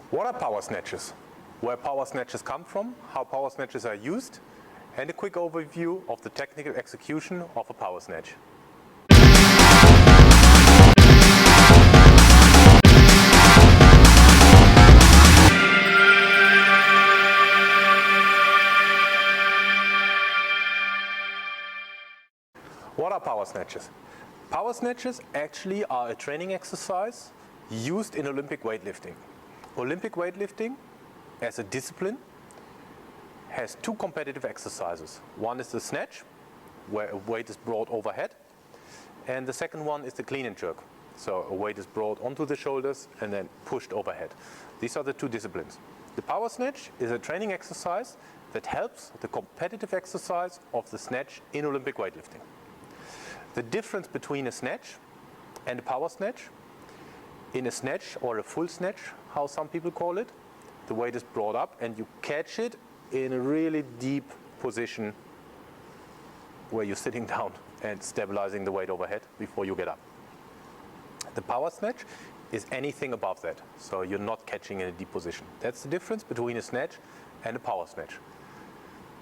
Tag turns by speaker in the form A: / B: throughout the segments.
A: What are power snatches? Where power snatches come from, how power snatches are used, and a quick overview of the technical execution of a power snatch. What are power snatches? Power snatches actually are a training exercise used in Olympic weightlifting. Olympic weightlifting, as a discipline, has two competitive exercises. One is the snatch, where a weight is brought overhead, and the second one is the clean and jerk. So a weight is brought onto the shoulders and then pushed overhead. These are the two disciplines. The power snatch is a training exercise that helps the competitive exercise of the snatch in Olympic weightlifting. The difference between a snatch and a power snatch: in a snatch, or a full snatch, how some people call it, the weight is brought up and you catch it in a really deep position where you're sitting down and stabilizing the weight overhead before you get up. The power snatch is anything above that, so you're not catching in a deep position. That's the difference between a snatch and a power snatch.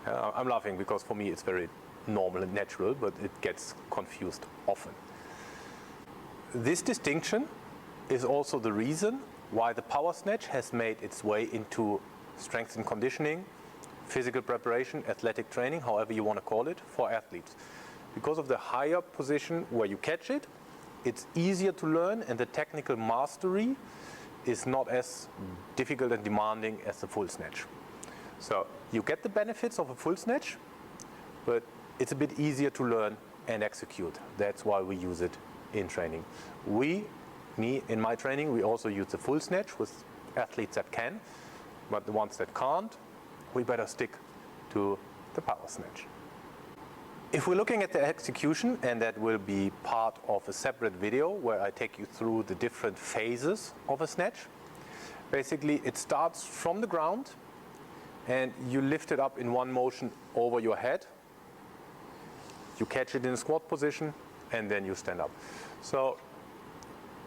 A: I'm laughing because for me it's very normal and natural, but it gets confused often. This distinction is also the reason why the power snatch has made its way into strength and conditioning, physical preparation, athletic training, however you want to call it, for athletes. Because of the higher position where you catch it, it's easier to learn, and the technical mastery is not as difficult and demanding as the full snatch. So you get the benefits of a full snatch, but it's a bit easier to learn and execute. That's why we use it in training. In my training, we also use the full snatch with athletes that can, but the ones that can't, we better stick to the power snatch. If we're looking at the execution, and that will be part of a separate video where I take you through the different phases of a snatch. Basically, it starts from the ground and you lift it up in one motion over your head. You catch it in a squat position and then you stand up. So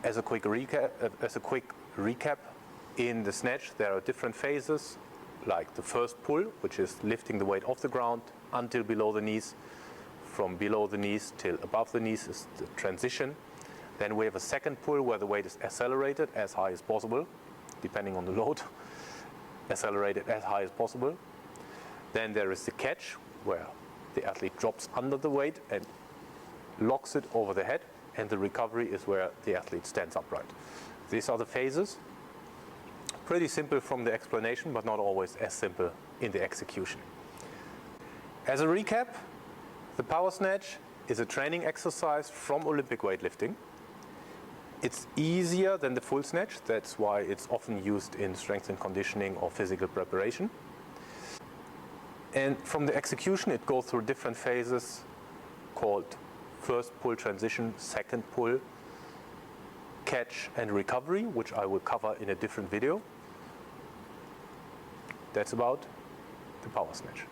A: as a quick recap, in the snatch there are different phases, like the first pull, which is lifting the weight off the ground until below the knees. From below the knees till above the knees is the transition. Then we have a second pull where the weight is accelerated as high as possible, depending on the load, accelerated as high as possible. Then there is the catch, where the athlete drops under the weight and locks it over the head, and the recovery is where the athlete stands upright. These are the phases. Pretty simple from the explanation, but not always as simple in the execution. As a recap, the power snatch is a training exercise from Olympic weightlifting. It's easier than the full snatch. That's why it's often used in strength and conditioning or physical preparation. And from the execution, it goes through different phases called first pull transition, second pull, catch and recovery, which I will cover in a different video. That's about the power snatch.